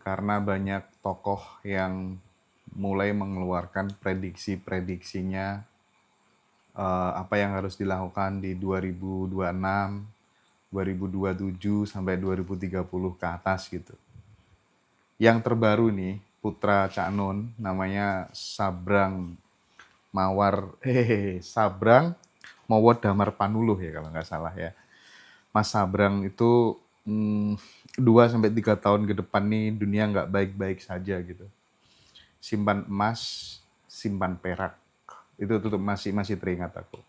karena banyak tokoh yang mulai mengeluarkan prediksi-prediksinya apa yang harus dilakukan di 2026, 2027 sampai 2030 ke atas gitu. Yang terbaru nih, putra Cak Nun, namanya Sabrang Sabrang Mowod Damar Panuluh ya kalau nggak salah ya. Mas Sabrang itu 2-3 tahun ke depan nih dunia nggak baik-baik saja gitu. Simpan emas, simpan perak. Itu tutup masih teringat aku.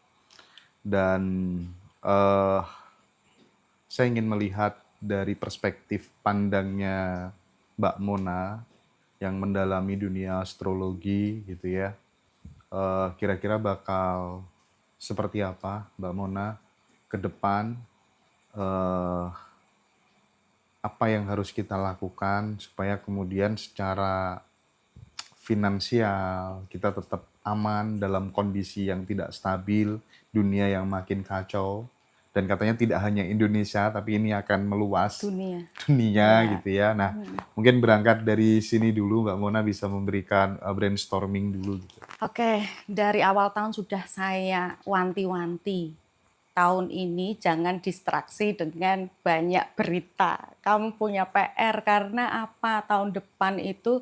Dan eh, saya ingin melihat dari perspektif pandangnya Mbak Mona yang mendalami dunia astrologi gitu ya. Kira-kira bakal seperti apa Mbak Mona ke depan, eh, apa yang harus kita lakukan supaya kemudian secara finansial kita tetap aman dalam kondisi yang tidak stabil, dunia yang makin kacau, dan katanya tidak hanya Indonesia tapi ini akan meluas Dunia. dunia Ya. gitu ya. Nah, mungkin berangkat dari sini dulu Mbak Mona bisa memberikan brainstorming dulu gitu. Oke, dari awal tahun sudah saya wanti-wanti. Tahun ini jangan distraksi dengan banyak berita. Kamu punya PR karena apa? Tahun depan itu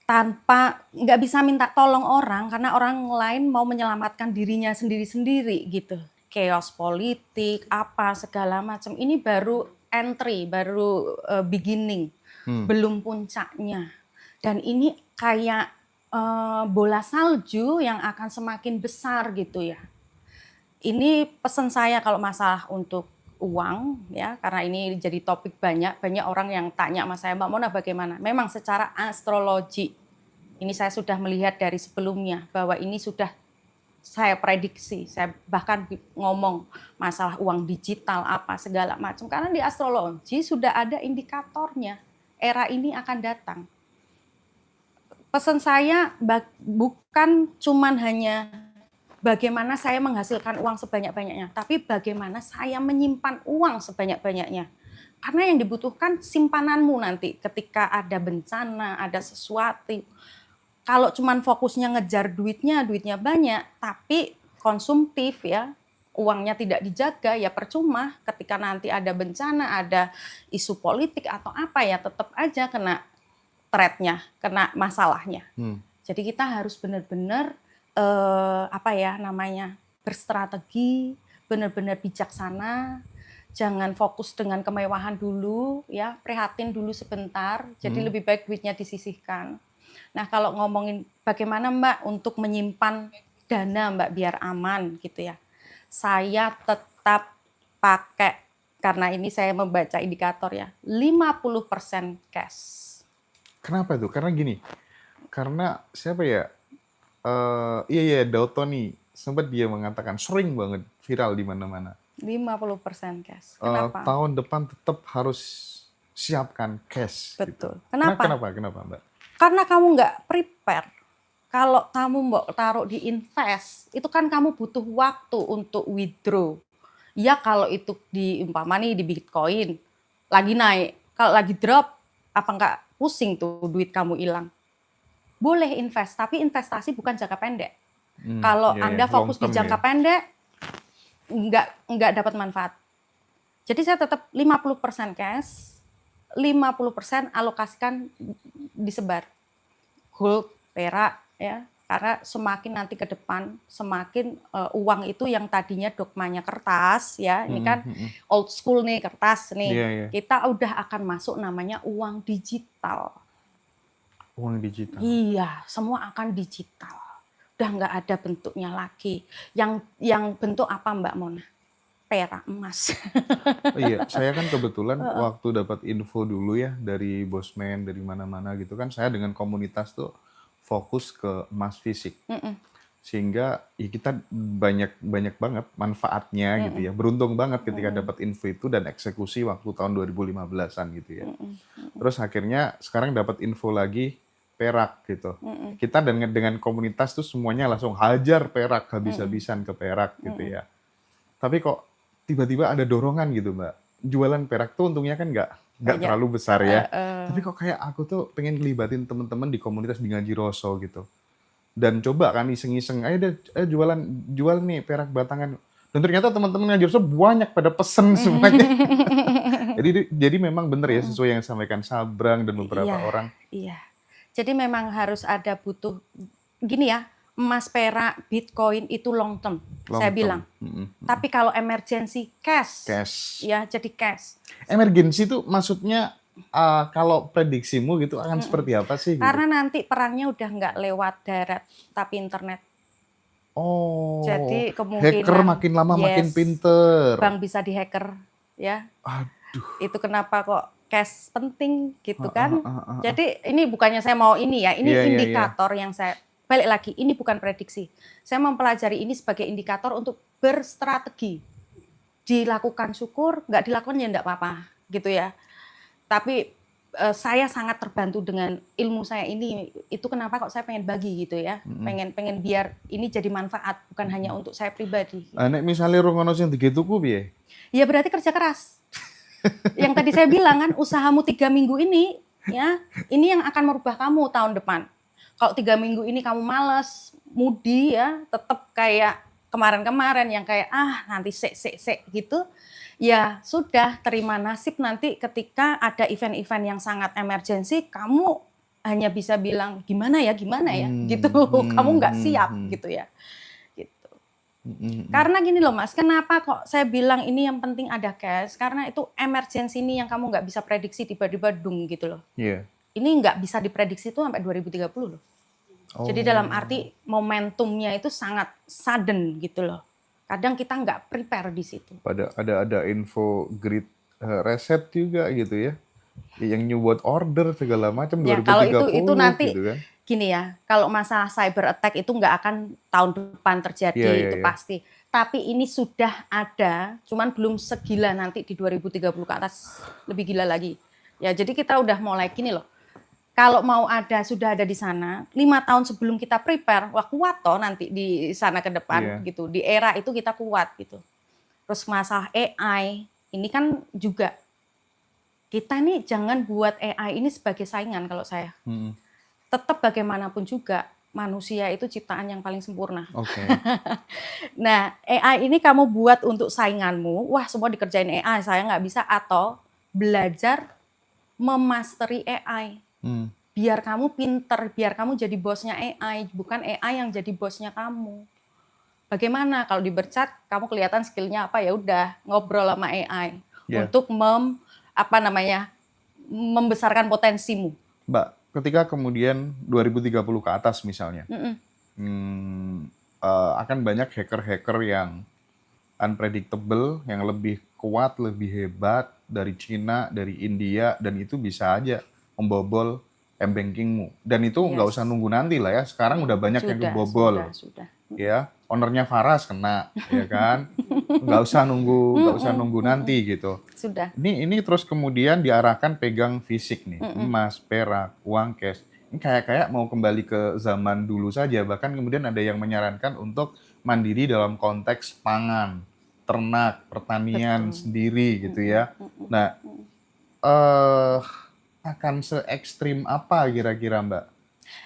tanpa nggak bisa minta tolong orang karena orang lain mau menyelamatkan dirinya sendiri-sendiri gitu. Chaos politik, apa segala macam. Ini baru entry, baru beginning, belum puncaknya. Dan ini kayak bola salju yang akan semakin besar gitu ya. Ini pesan saya kalau masalah untuk uang ya, karena ini jadi topik banyak orang yang tanya sama saya, Mbak Mona bagaimana? Memang secara astrologi ini saya sudah melihat dari sebelumnya bahwa ini sudah saya prediksi, saya bahkan ngomong masalah uang digital apa segala macam karena di astrologi sudah ada indikatornya. Era ini akan datang. Pesan saya bukan cuman hanya bagaimana saya menghasilkan uang sebanyak-banyaknya, tapi bagaimana saya menyimpan uang sebanyak-banyaknya. Karena yang dibutuhkan simpananmu nanti ketika ada bencana, ada sesuatu. Kalau cuman fokusnya ngejar duitnya banyak, tapi konsumtif ya, uangnya tidak dijaga, ya percuma ketika nanti ada bencana, ada isu politik atau apa ya, tetap aja kena threat-nya, kena masalahnya. Jadi kita harus benar-benar berstrategi, benar-benar bijaksana, jangan fokus dengan kemewahan dulu, ya prihatin dulu sebentar. Jadi lebih baik duitnya disisihkan. Nah kalau ngomongin bagaimana Mbak untuk menyimpan dana Mbak biar aman gitu ya, saya tetap pakai karena ini saya membaca indikator ya 50% cash. Kenapa itu? Karena gini, karena siapa ya? Iya Dautoni sempat dia mengatakan sering banget viral di mana-mana. 50% cash. Kenapa? Tahun depan tetap harus siapkan cash. Betul. Gitu. Kenapa? Kenapa Mbak? Karena kamu nggak prepare. Kalau kamu mau taruh di invest, itu kan kamu butuh waktu untuk withdraw. Ya kalau itu diumpamani di Bitcoin, lagi naik. Kalau lagi drop, apa nggak pusing tuh duit kamu hilang? Boleh invest, tapi investasi bukan jangka pendek. Kalau Anda fokus di jangka pendek, nggak dapat manfaat. Jadi saya tetap 50% cash, 50% alokasikan disebar. Gold, perak, ya. Karena semakin nanti ke depan, semakin uang itu yang tadinya dogmanya kertas, ya. Ini kan old school nih, kertas nih. Kita udah akan masuk namanya uang digital. Uang digital. Iya, semua akan digital. Udah nggak ada bentuknya lagi. Yang bentuk apa Mbak Mona? Perak, emas. Oh iya, saya kan kebetulan waktu dapat info dulu ya dari Bosman, dari mana-mana gitu kan, saya dengan komunitas tuh fokus ke emas fisik. Sehingga ya kita banyak banget manfaatnya gitu ya. Beruntung banget ketika dapat info itu dan eksekusi waktu tahun 2015-an gitu ya. Terus akhirnya sekarang dapat info lagi perak gitu. Kita dengan komunitas tuh semuanya langsung hajar perak habis-habisan ke perak gitu ya. Tapi kok tiba-tiba ada dorongan gitu Mbak. Jualan perak tuh untungnya kan nggak nggak banyak. terlalu besar ya. eh, Tapi kok kayak aku tuh pengen ngelibatin teman-teman di komunitas di Ngaji Roso gitu. Dan coba kan iseng-iseng, ayo deh jualan jual nih perak batangan. Dan ternyata teman-teman Ngaji Roso banyak pada pesen semuanya. Jadi memang benar ya mm, sesuai yang disampaikan Sabrang dan beberapa iya, orang iya. Jadi memang harus ada butuh gini ya, emas, perak, Bitcoin itu long term, long saya term. bilang. Tapi kalau emergency cash, Cash. ya jadi cash. Emergency itu maksudnya kalau prediksimu gitu akan seperti apa sih gitu? Karena nanti perangnya udah nggak lewat darat, tapi internet. Oh, Jadi hacker kemungkinan makin lama makin yes, pinter. bank bisa dihacker, ya. Aduh. Itu kenapa kok cash penting gitu Ah, ah, kan. ah, ah, ah. Jadi ini bukannya saya mau ini ya, Iya, ini iya, iya. indikator yang saya balik lagi, ini bukan prediksi. Saya mempelajari ini sebagai indikator untuk berstrategi. Dilakukan syukur, nggak dilakukan ya enggak apa-apa gitu ya. Tapi saya sangat terbantu dengan ilmu saya ini. Itu kenapa kok saya pengen bagi gitu ya. Pengen biar ini jadi manfaat, bukan hanya untuk saya pribadi. Nek misalnya rungono sing digituku piye? Ya berarti kerja keras. Yang tadi saya bilang kan, usahamu 3 minggu ini, ya, ini yang akan merubah kamu tahun depan. Kalau 3 minggu ini kamu malas, mudi ya, tetap kayak kemarin-kemarin yang kayak nanti sek gitu, ya sudah terima nasib nanti ketika ada event-event yang sangat emergensi, kamu hanya bisa bilang gimana ya gitu. Kamu nggak siap gitu ya. Gitu. Karena gini loh Mas, kenapa kok saya bilang ini yang penting ada cash? Karena itu emergency ini yang kamu nggak bisa prediksi tiba-tiba dung gitu loh. Iya. Ini nggak bisa diprediksi tuh sampai 2030 loh. Jadi dalam arti momentumnya itu sangat sudden gitu loh. Kadang kita nggak prepare di situ. Ada info grid reset juga gitu ya. Yang new world order segala macam Ya 2030 kalau itu nanti gitu kan. gini ya, kalau masalah cyber attack itu nggak akan tahun depan terjadi, Iya, iya, itu iya. pasti. Tapi ini sudah ada, cuman belum segila nanti di 2030 ke atas, lebih gila lagi. Ya jadi kita udah mulai gini loh. Kalau mau ada, sudah ada di sana, 5 tahun sebelum kita prepare, wah kuat toh nanti di sana ke depan Iya. gitu. Di era itu kita kuat gitu. Terus masalah AI, ini kan juga kita nih jangan buat AI ini sebagai saingan kalau saya. Tetap bagaimanapun juga manusia itu ciptaan yang paling sempurna. Oke. Nah, AI ini kamu buat untuk sainganmu, wah semua dikerjain AI, saya nggak bisa, atau belajar memasteri AI. Biar kamu pinter, biar kamu jadi bosnya AI, bukan AI yang jadi bosnya kamu. Bagaimana kalau di bercat kamu kelihatan skillnya apa, ya udah ngobrol sama AI Yeah. untuk membesarkan potensimu. Mbak, ketika kemudian 2030 ke atas misalnya, akan banyak hacker-hacker yang unpredictable, yang lebih kuat, lebih hebat dari Cina, dari India, dan itu bisa aja membobol m-bankingmu. Dan itu nggak usah nunggu nanti lah ya, sekarang udah banyak yang kebobol. Sudah. Ya, ownernya Faras kena, ya kan? Nggak usah nunggu nanti gitu. Sudah. Ini terus kemudian diarahkan pegang fisik nih, emas, perak, uang cash. Ini kayak mau kembali ke zaman dulu saja. Bahkan kemudian ada yang menyarankan untuk mandiri dalam konteks pangan, ternak, pertanian sendiri gitu ya. Nah, akan se-ekstrim apa kira-kira Mbak?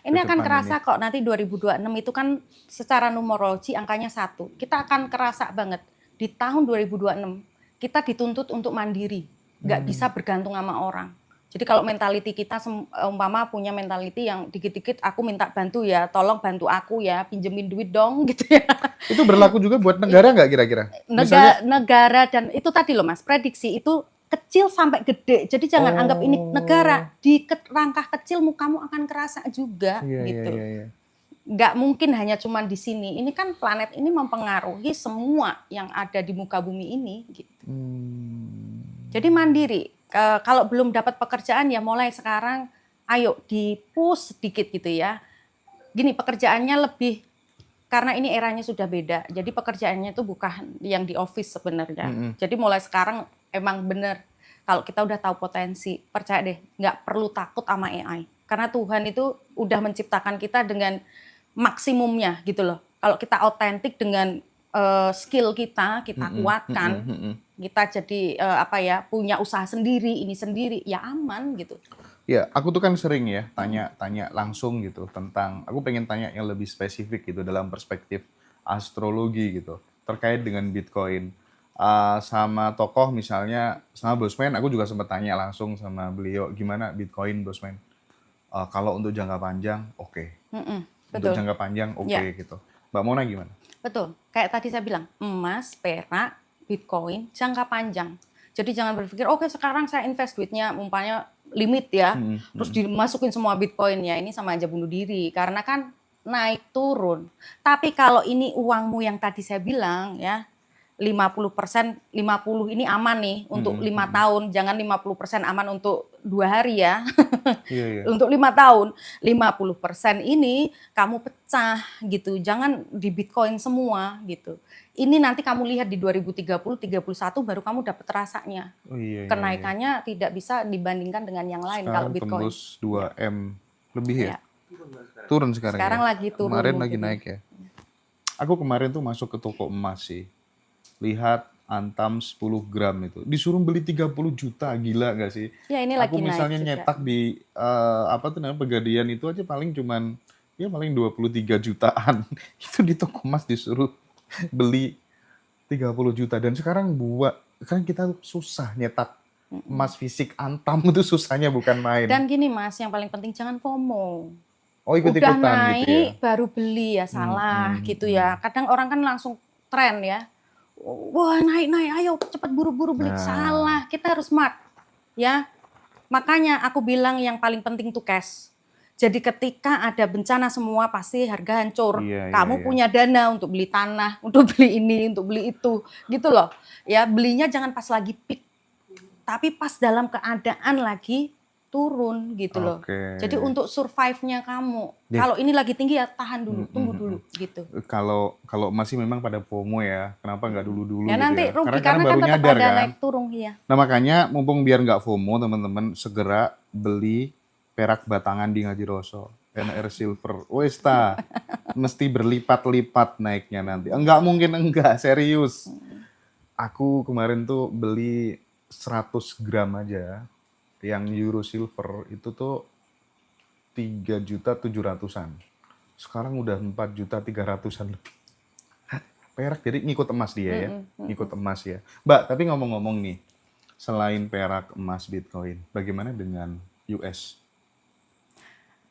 Ini akan kerasa kok nanti 2026 itu kan secara numerologi angkanya 1. Kita akan kerasa banget di tahun 2026 kita dituntut untuk mandiri, nggak bisa bergantung sama orang. Jadi kalau mentality kita umpama punya mentality yang dikit-dikit aku minta bantu ya, tolong bantu aku ya, pinjemin duit dong gitu ya. Itu berlaku juga buat negara nggak kira-kira? Negara dan itu tadi loh Mas, prediksi itu kecil sampai gede. Jadi jangan anggap ini negara. Di langkah kecilmu kamu akan kerasa juga gitu. Iya. Nggak mungkin hanya cuma di sini. Ini kan planet ini mempengaruhi semua yang ada di muka bumi ini gitu. Jadi mandiri. Kalau belum dapat pekerjaan ya mulai sekarang ayo di-push sedikit gitu ya. Gini, pekerjaannya lebih karena ini eranya sudah beda. Jadi pekerjaannya itu bukan yang di office sebenarnya. Jadi mulai sekarang emang bener kalau kita udah tahu potensi, percaya deh, nggak perlu takut sama AI. Karena Tuhan itu udah menciptakan kita dengan maksimumnya gitu loh. Kalau kita autentik dengan skill kita kuatkan, kita jadi punya usaha sendiri, ini sendiri, ya aman gitu. Ya, aku tuh kan sering ya tanya-tanya langsung gitu tentang, aku pengen tanya yang lebih spesifik gitu dalam perspektif astrologi gitu terkait dengan Bitcoin. Sama tokoh misalnya sama Bosman, aku juga sempat tanya langsung sama beliau gimana Bitcoin Bosman. Kalau untuk jangka panjang, oke. Mm-mm, Untuk betul. jangka panjang, oke Ya, gitu. Mbak Mona gimana? betul. Kayak tadi saya bilang, emas, perak, Bitcoin, jangka panjang. Jadi jangan berpikir, oke sekarang saya invest duitnya, umpamanya limit ya, Mm, terus mm. dimasukin semua Bitcoin ya, ini sama aja bunuh diri. Karena kan naik turun. Tapi kalau ini uangmu yang tadi saya bilang ya, 50%, 50 ini aman nih untuk Mm, 5 mm. tahun, jangan 50% aman untuk 2 hari ya. Iya, iya. Untuk 5 tahun, 50% ini kamu pecah gitu. Jangan di Bitcoin semua gitu. Ini nanti kamu lihat di 2030, 31 baru kamu dapat rasanya. Oh iya, iya, iya. Kenaikannya tidak bisa dibandingkan dengan yang lain kalau Sekarang Bitcoin. tembus Ya, 2M lebih ya? ya. Turun sekarang ya? Sekarang lagi turun Kemarin lagi mungkin ya. naik ya? Aku kemarin tuh masuk ke toko emas sih. Lihat Antam 10 gram itu. Disuruh beli 30 juta, gila gak sih? Ya ini Aku lagi naik misalnya juga. nyetak di apa tuh namanya Pegadaian itu aja paling cuman ya paling 23 jutaan. Itu di toko emas disuruh beli 30 juta. Dan sekarang kan kita susah nyetak emas fisik Antam itu susahnya bukan main. Dan gini Mas, yang paling penting jangan FOMO. Oh Udah ikut-ikutan gitu ya? naik baru beli ya Hmm, salah hmm, gitu hmm. ya. Kadang orang kan langsung tren ya. Wah naik, ayo cepat buru-buru beli. Nah, Salah, kita harus smart ya. Makanya aku bilang yang paling penting tuh cash. Jadi ketika ada bencana semua pasti harga hancur. iya, iya, Kamu iya. punya dana untuk beli tanah, untuk beli ini, untuk beli itu, gitu loh. Ya belinya jangan pas lagi peak, tapi pas dalam keadaan lagi turun gitu loh. Oke. Jadi untuk survive-nya kamu, Deh, kalau ini lagi tinggi ya tahan dulu, hmm, hmm, tunggu hmm, dulu hmm. gitu. Kalau kalau masih memang pada FOMO ya, kenapa nggak dulu-dulu Ya gitu nanti ya? rugi Karena karena kan baru tetap nyadar ada kan. naik turun ya. Nah makanya mumpung biar nggak FOMO teman-teman segera beli perak batangan di Ngajiroso. NR Silver. Wes ta, mesti berlipat-lipat naiknya nanti. Enggak mungkin enggak, serius. Aku kemarin tuh beli 100 gram aja yang Euro Silver itu tuh 3.700.000-an. Sekarang udah 4.300.000-an lebih. Perak jadi ngikut emas dia ya. Ngikut emas ya. Mbak, tapi ngomong-ngomong nih, selain perak, emas, Bitcoin, bagaimana dengan US?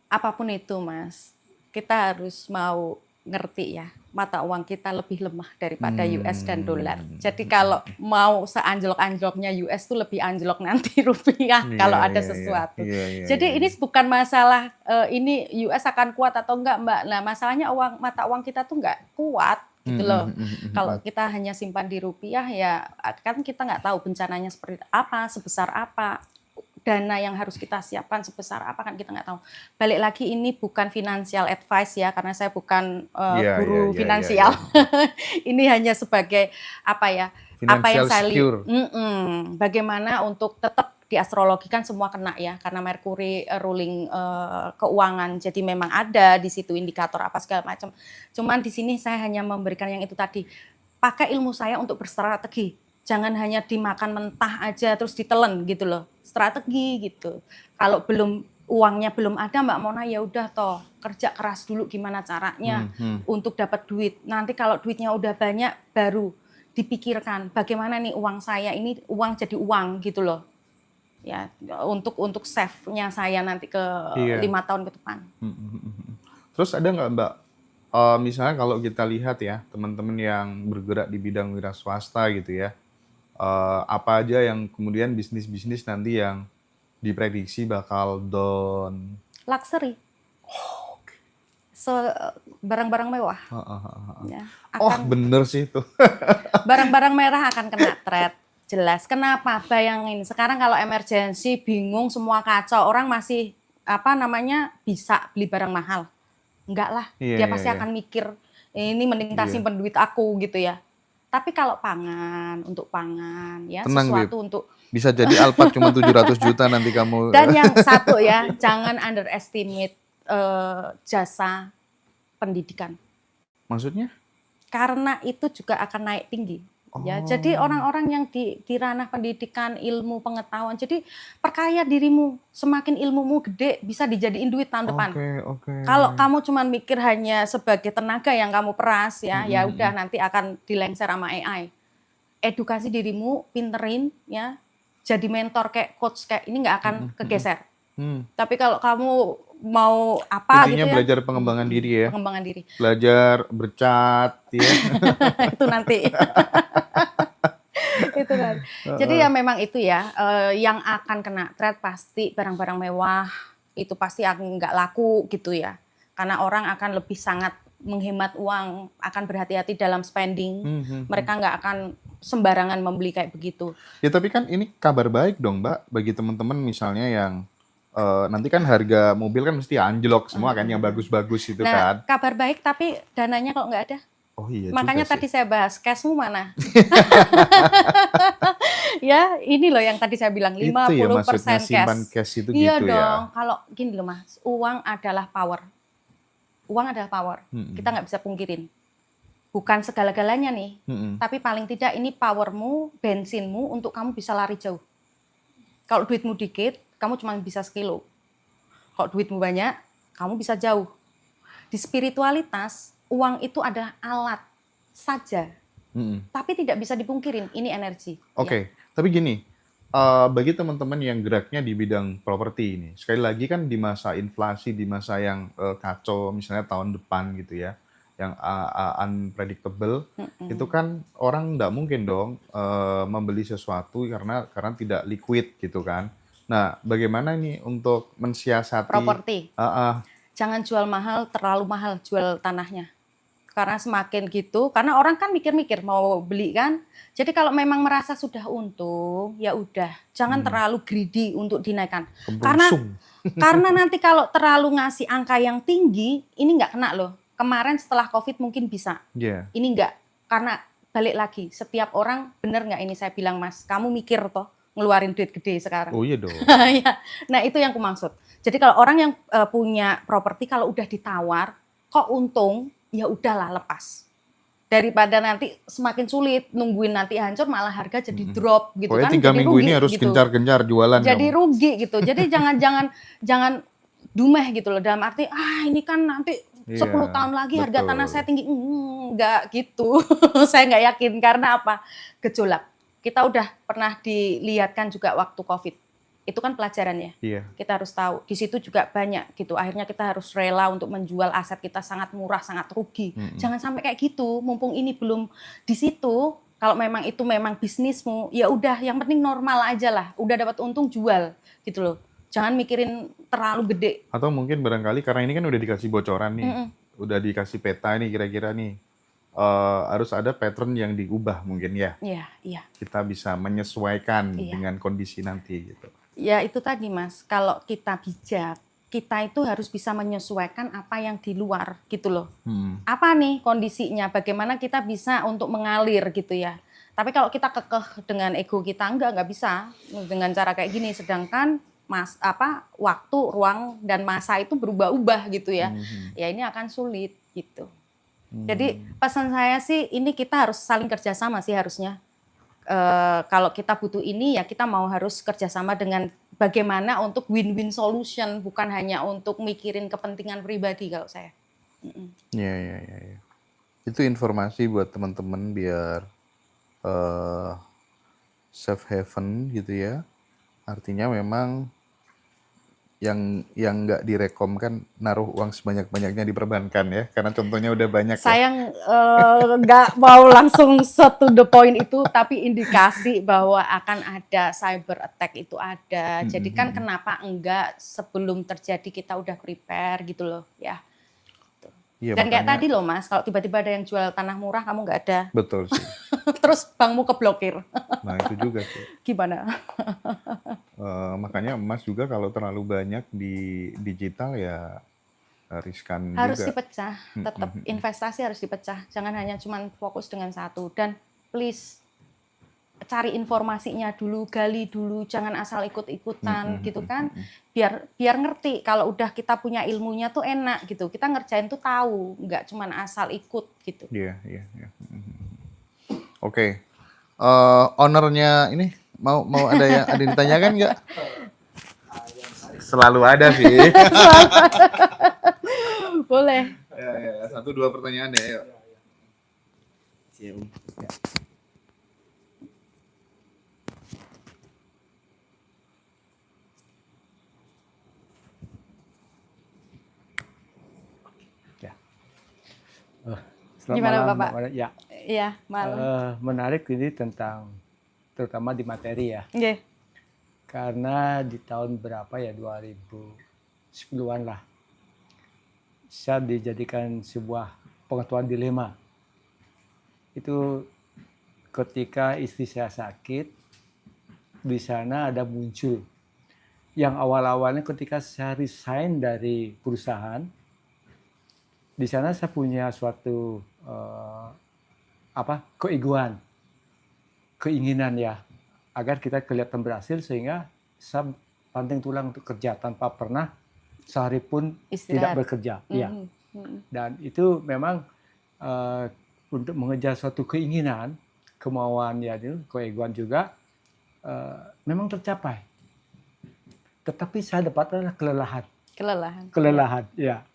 Apapun itu Mas, kita harus mau ngerti ya, mata uang kita lebih lemah daripada US dan dolar. Hmm. Jadi kalau mau seanjlok-anjloknya US tuh lebih anjlok nanti rupiah Iya, kalau ada iya, iya. sesuatu. Iya, iya, iya, Jadi ini iya. bukan masalah ini US akan kuat atau enggak Mbak. Nah masalahnya mata uang kita tuh enggak kuat Hmm, gitu hmm, loh. hmm, hmm, hmm, Kalau hmm. kita hanya simpan di rupiah ya kan kita nggak tahu bencananya seperti apa, sebesar apa, dana yang harus kita siapkan sebesar apa kan kita nggak tahu. Balik lagi ini bukan financial advice ya karena saya bukan Iya, iya, guru iya, iya, iya. finansial. Ini hanya sebagai apa ya? Apa yang Financial saya secure. bagaimana untuk tetap di astrologi kan semua kena ya karena Merkuri ruling keuangan. Jadi memang ada di situ indikator apa segala macam. Cuman di sini saya hanya memberikan yang itu tadi. Pakai ilmu saya untuk berstrategi. Jangan hanya dimakan mentah aja terus ditelen gitu loh. Strategi gitu. Kalau uangnya belum ada Mbak Mona ya udah toh kerja keras dulu gimana caranya Hmm, hmm. untuk dapat duit. Nanti kalau duitnya udah banyak baru dipikirkan bagaimana nih uang saya ini uang jadi uang gitu loh. Ya untuk save-nya saya nanti ke Iya. 5 tahun ke depan. Hmm, hmm, hmm, hmm. Terus ada nggak Mbak, misalnya kalau kita lihat ya, teman-teman yang bergerak di bidang wira swasta gitu ya, apa aja yang kemudian bisnis-bisnis nanti yang diprediksi bakal down? Luxury, Oke. barang-barang mewah Heeh, heeh, heeh. ya Oh akan bener sih itu. barang-barang merah akan kena threat. Jelas. Kenapa? Bayangin sekarang kalau emergency bingung semua kacau, orang masih bisa beli barang mahal. Enggak lah, Iya, dia iya, pasti iya. akan mikir ini mending tak Iya. simpen duit aku gitu ya. Tapi kalau untuk pangan ya Tenang Bib, sesuatu untuk bisa jadi Alphard cuma 700 juta nanti kamu. dan yang satu ya, jangan underestimate jasa pendidikan. Maksudnya? Karena itu juga akan naik tinggi. Ya, jadi Oh, orang-orang yang di ranah pendidikan, ilmu, pengetahuan, jadi perkaya dirimu. Semakin ilmumu gede, bisa dijadiin duit tahun depan. oke, oke. Kalau kamu cuma mikir hanya sebagai tenaga yang kamu peras ya, Mm, ya mm, udah mm. nanti akan dilengser sama AI. Edukasi dirimu, pinterin ya, jadi mentor kayak coach kayak ini nggak akan Mm, mm, mm. kegeser. Hmm. Tapi kalau kamu mau apa Intinya gitu ya, belajar pengembangan diri ya, pengembangan diri. belajar bercat ya. Itu nanti. Itu kan. Jadi Heeh. ya memang itu ya, yang akan kena threat pasti barang-barang mewah, itu pasti akan nggak laku gitu ya. Karena orang akan lebih sangat menghemat uang, akan berhati-hati dalam spending, Hmm, hmm, hmm. mereka nggak akan sembarangan membeli kayak begitu. Ya tapi kan ini kabar baik dong Mbak bagi teman-teman misalnya yang nanti kan harga mobil kan mesti anjlok semua kan yang bagus-bagus itu Nah, kan. kabar baik tapi dananya kok nggak ada. Oh iya juga Makanya sih. tadi saya bahas, cashmu mana? Ya, ini loh yang tadi saya bilang Itu ya maksudnya 50% simpan cash. cash itu Iya gitu dong, ya. kalau gini loh Mas, uang adalah power. Uang adalah power. Kita Mm-mm. nggak bisa pungkirin. Bukan segala-galanya nih, Mm-mm. tapi paling tidak ini powermu, bensinmu untuk kamu bisa lari jauh. Kalau duitmu dikit, kamu cuma bisa sekilo. Kalau duitmu banyak, kamu bisa jauh. Di spiritualitas, uang itu adalah alat saja, Mm-mm. tapi tidak bisa dipungkirin, ini energi. Ya. Oke, tapi gini, bagi teman-teman yang geraknya di bidang properti ini, sekali lagi kan di masa inflasi, di masa yang kacau, misalnya tahun depan gitu ya, yang unpredictable, itu kan orang nggak mungkin dong membeli sesuatu karena tidak liquid gitu kan. Nah, bagaimana nih untuk mensiasati, Properti, uh, uh, jangan jual mahal, terlalu mahal jual tanahnya. Karena semakin gitu, karena orang kan mikir-mikir mau beli kan. Jadi kalau memang merasa sudah untung, ya udah, jangan terlalu greedy untuk dinaikkan. kembung Karena sung? karena nanti kalau terlalu ngasih angka yang tinggi, ini nggak kena loh. Kemarin setelah COVID mungkin bisa. Iya. Ini nggak, karena balik lagi, setiap orang, bener nggak ini saya bilang Mas, kamu mikir toh ngeluarin duit gede sekarang. Oh iya dong. Ya, nah itu yang aku maksud. Jadi kalau orang yang punya properti kalau udah ditawar kok untung, ya udahlah lepas. Daripada nanti semakin sulit nungguin nanti hancur malah harga jadi Mm-mm. drop gitu Pokoknya kan, tiga jadi minggu ini rugi harus gitu. gencar-gencar jualan Jadi kamu. rugi gitu. Jadi jangan dumeh gitu loh dalam arti ini kan nanti 10 Iya, tahun lagi harga tanah saya betul. tinggi. Enggak gitu. Saya nggak yakin karena apa? Gejolak. Kita udah pernah dilihatkan juga waktu Covid. Itu kan pelajaran ya. Iya. Kita harus tahu. Di situ juga banyak gitu. Akhirnya kita harus rela untuk menjual aset kita sangat murah, sangat rugi. Mm-mm. Jangan sampai kayak gitu. Mumpung ini belum di situ, kalau memang itu memang bisnismu, ya udah yang penting normal aja lah. Udah dapat untung jual gitu loh. Jangan mikirin terlalu gede. Atau mungkin barangkali karena ini kan udah dikasih bocoran nih, Mm-mm. udah dikasih peta nih kira-kira nih, harus ada pattern yang diubah mungkin ya. Iya, iya, Kita bisa menyesuaikan iya. dengan kondisi nanti gitu. Ya itu tadi Mas, kalau kita bijak, kita itu harus bisa menyesuaikan apa yang di luar gitu loh. Hmm. Apa nih kondisinya, bagaimana kita bisa untuk mengalir gitu ya. Tapi kalau kita kekeh dengan ego kita, nggak bisa dengan cara kayak gini. Sedangkan waktu, ruang, dan masa itu berubah-ubah gitu ya. Mhm. Ya ini akan sulit gitu. Jadi Hmm. pesan saya sih ini kita harus saling kerjasama sih harusnya. Kalau kita butuh ini ya kita mau harus kerjasama dengan bagaimana untuk win-win solution, bukan hanya untuk mikirin kepentingan pribadi kalau saya. Ya, ya, ya, ya. Itu informasi buat teman-teman biar safe haven gitu ya. Artinya memang yang nggak direkom kan naruh uang sebanyak-banyaknya di perbankan ya, karena contohnya udah banyak ya. Saya nggak mau langsung to the point itu, tapi indikasi bahwa akan ada cyber attack itu ada. Jadi kan Mhm. kenapa enggak sebelum terjadi kita udah prepare gitu loh ya. Iya Dan kayak makanya tadi loh Mas, kalau tiba-tiba ada yang jual tanah murah kamu nggak ada, betul sih. terus bankmu keblokir, Nah itu juga sih. gimana? Makanya emas juga kalau terlalu banyak di digital ya riskan Harus juga. dipecah, tetap Mhm. investasi harus dipecah. Jangan hanya cuman fokus dengan satu. Dan please cari informasinya dulu, gali dulu, jangan asal ikut-ikutan gitu kan. Mhm. Biar ngerti kalau udah kita punya ilmunya tuh enak gitu. Kita ngerjain tuh tahu, nggak cuman asal ikut gitu. Iya, iya, iya. Oke. Owner-nya ini mau mau ada yang ditanyakan nggak? Selalu ada sih. Boleh. Ya, 1-2 pertanyaan ya, yuk. Ya. Selamat Gimana malam, Bapak? Mbak. Ya, Iya, malam. menarik ini tentang terutama di materi ya. Nggih. Karena di tahun berapa ya 2010-an lah saya dijadikan sebuah pengetahuan dilema. Itu ketika istri saya sakit, di sana ada muncul yang awal-awalnya ketika saya resign dari perusahaan, di sana saya punya suatu keegoan, keinginan ya agar kita kelihatan berhasil sehingga saya banting tulang untuk kerja tanpa pernah sehari pun tidak bekerja. Ya. Dan itu memang untuk mengejar suatu keinginan, kemauan ya itu, keegoan juga memang tercapai. Tetapi saya dapat adalah kelelahan. Ya.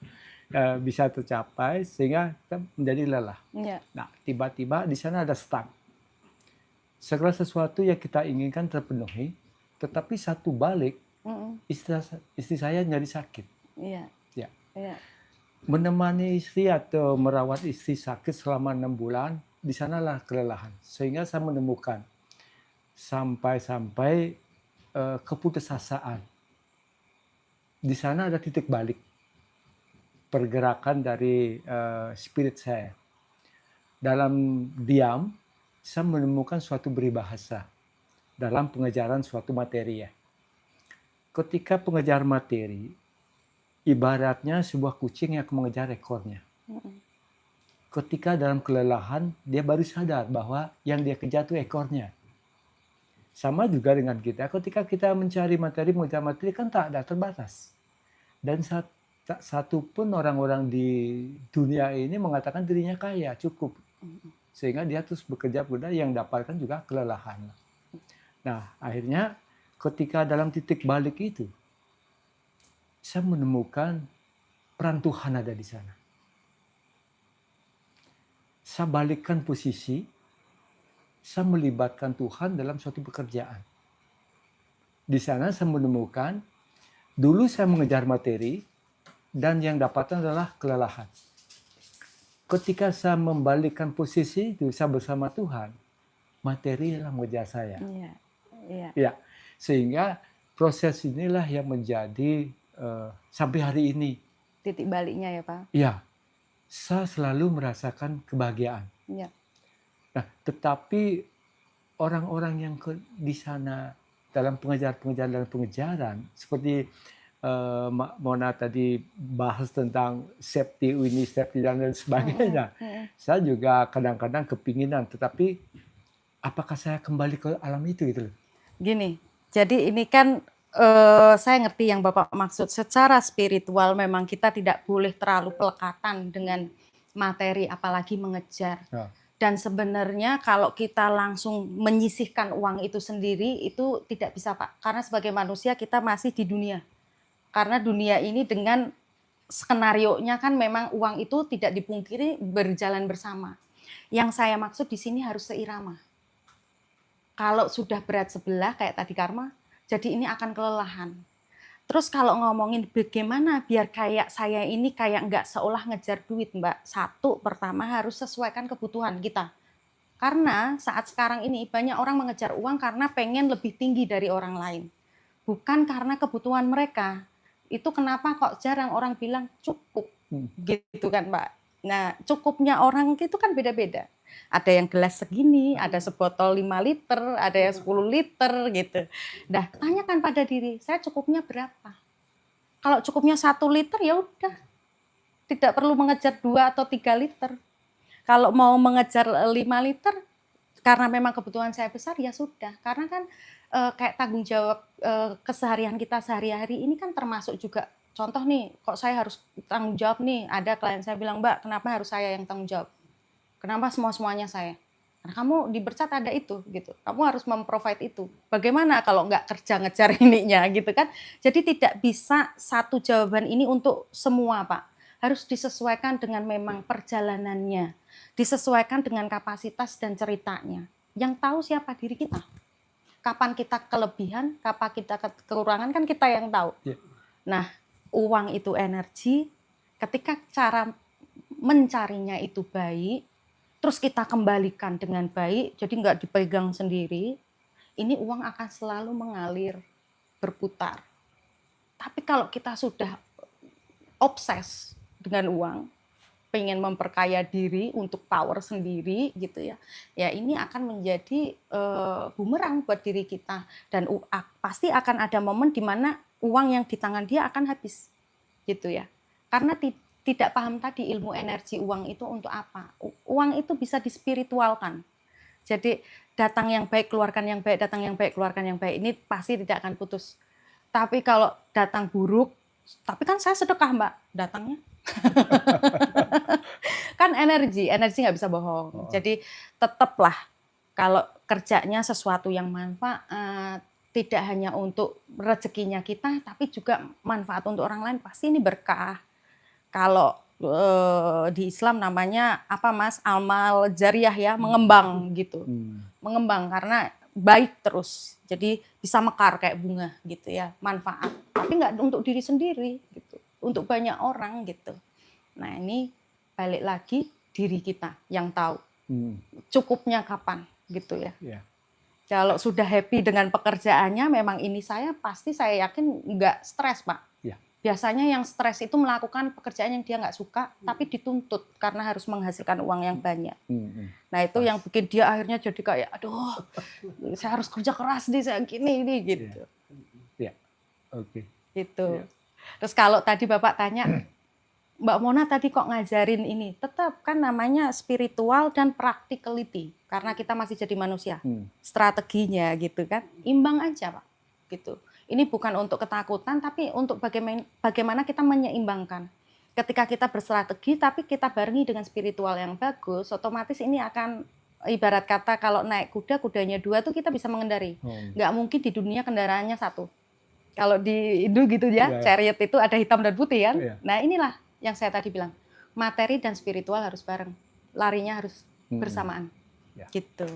Bisa tercapai sehingga kita menjadi lelah. Ya. Nah, tiba-tiba di sana ada stuck. Segala sesuatu yang kita inginkan terpenuhi, tetapi satu balik istri saya jadi sakit. Iya. Ya. Ya. Menemani istri atau merawat istri sakit selama 6 bulan, di sanalah kelelahan. Sehingga saya menemukan sampai keputusasaan. Di sana ada titik balik pergerakan dari spirit saya. Dalam diam, saya menemukan suatu peribahasa dalam pengejaran suatu materi ya. Ketika pengejar materi, ibaratnya sebuah kucing yang mengejar ekornya. Ketika dalam kelelahan, dia baru sadar bahwa yang dia kejar itu ekornya. Sama juga dengan kita, ketika kita mencari materi, mengejar materi kan tak ada terbatas. Dan tak satu pun orang-orang di dunia ini mengatakan dirinya kaya, cukup. Sehingga dia terus bekerja yang dapatkan juga kelelahan. Nah, akhirnya ketika dalam titik balik itu, saya menemukan peran Tuhan ada di sana. Saya balikkan posisi, saya melibatkan Tuhan dalam suatu pekerjaan. Di sana saya menemukan, dulu saya mengejar materi, dan yang dapatkan adalah kelelahan. Ketika saya membalikkan posisi itu, saya bersama Tuhan, materi adalah mengejar saya. Ya. Sehingga proses inilah yang menjadi sampai hari ini. Titik baliknya ya Pak? Ya, saya selalu merasakan kebahagiaan. Ya. Nah, tetapi orang-orang yang di sana dalam pengejaran, seperti Mona tadi bahas tentang safety ini, safety dan lain sebagainya. Saya juga kadang-kadang kepinginan, tetapi apakah saya kembali ke alam itu gitu? Gini, jadi ini kan saya ngerti yang Bapak maksud. Secara spiritual memang kita tidak boleh terlalu pelekatan dengan materi, apalagi mengejar. Ya. Dan sebenarnya kalau kita langsung menyisihkan uang itu sendiri, itu tidak bisa Pak. Karena sebagai manusia kita masih di dunia. Karena dunia ini dengan skenarionya kan memang uang itu tidak dipungkiri berjalan bersama. Yang saya maksud di sini harus seirama. Kalau sudah berat sebelah kayak tadi karma, jadi ini akan kelelahan. Terus kalau ngomongin bagaimana biar kayak saya ini kayak nggak seolah ngejar duit Mbak. Satu, pertama harus sesuaikan kebutuhan kita. Karena saat sekarang ini banyak orang mengejar uang karena pengen lebih tinggi dari orang lain. Bukan karena kebutuhan mereka. Itu kenapa kok jarang orang bilang cukup, gitu kan Pak. Nah, cukupnya orang itu kan beda-beda. Ada yang gelas segini, ada sebotol 5 liter, ada yang 10 liter gitu. Nah, tanyakan pada diri, saya cukupnya berapa? Kalau cukupnya 1 liter ya udah. Tidak perlu mengejar 2 atau 3 liter. Kalau mau mengejar 5 liter, karena memang kebutuhan saya besar ya sudah. Karena kan kayak tanggung jawab keseharian kita sehari-hari ini kan termasuk juga contoh nih, kok saya harus tanggung jawab nih, ada klien saya bilang, Mbak kenapa harus saya yang tanggung jawab, kenapa semuanya saya, Karena kamu di Bercat ada itu gitu. Kamu harus memprovide itu. Bagaimana kalau nggak kerja ngejar ininya gitu kan? Jadi tidak bisa satu jawaban ini untuk semua, Pak. Harus disesuaikan dengan memang perjalanannya. Disesuaikan dengan kapasitas dan ceritanya. Yang tahu siapa diri kita. Kapan kita kelebihan, kapan kita kekurangan kan kita yang tahu. Ya. Nah, uang itu energi. Ketika cara mencarinya itu baik, terus kita kembalikan dengan baik, jadi nggak dipegang sendiri, ini uang akan selalu mengalir, berputar. Tapi kalau kita sudah obses dengan uang, pengen memperkaya diri untuk power sendiri gitu ya, ya ini akan menjadi bumerang buat diri kita. Dan pasti akan ada momen di mana uang yang di tangan dia akan habis gitu ya. Karena tidak paham tadi ilmu energi uang itu untuk apa. Uang itu bisa dispiritualkan. Jadi datang yang baik, keluarkan yang baik, datang yang baik, keluarkan yang baik. Ini pasti tidak akan putus. Tapi kalau datang buruk, tapi kan saya sedekah Mbak, datangnya. Kan energi nggak bisa bohong. Jadi tetaplah kalau kerjanya sesuatu yang manfaat, tidak hanya untuk rezekinya kita, tapi juga manfaat untuk orang lain, pasti ini berkah. Kalau di Islam namanya apa Mas, amal jariah ya, mengembang gitu. Mengembang karena baik terus. Jadi bisa mekar kayak bunga gitu ya, manfaat. Tapi nggak untuk diri sendiri gitu, untuk banyak orang gitu. Nah, ini balik lagi diri kita yang tahu. Cukupnya kapan gitu ya. Yeah. Kalau sudah happy dengan pekerjaannya, memang ini pasti saya yakin nggak stres Pak. Yeah. Biasanya yang stres itu melakukan pekerjaan yang dia nggak suka, tapi dituntut karena harus menghasilkan uang yang banyak. Nah itu yang bikin dia akhirnya jadi kayak, aduh, saya harus kerja keras nih, saya gini gitu. Ya, oke. Gitu. Yeah. Terus kalau tadi Bapak tanya, Mbak Mona tadi kok ngajarin ini, tetap kan namanya spiritual dan practicality, karena kita masih jadi manusia. Strateginya gitu kan, imbang aja Pak, gitu. Ini bukan untuk ketakutan, tapi untuk bagaimana kita menyeimbangkan. Ketika kita berstrategi, tapi kita barengi dengan spiritual yang bagus, otomatis ini akan, ibarat kata kalau naik kuda, kudanya 2 tuh kita bisa mengendari. Nggak mungkin di dunia kendaraannya 1. Kalau di Hindu gitu ya, chariot itu ada hitam dan putih kan. Nah inilah yang saya tadi bilang, materi dan spiritual harus bareng. Larinya harus bersamaan. Gitu.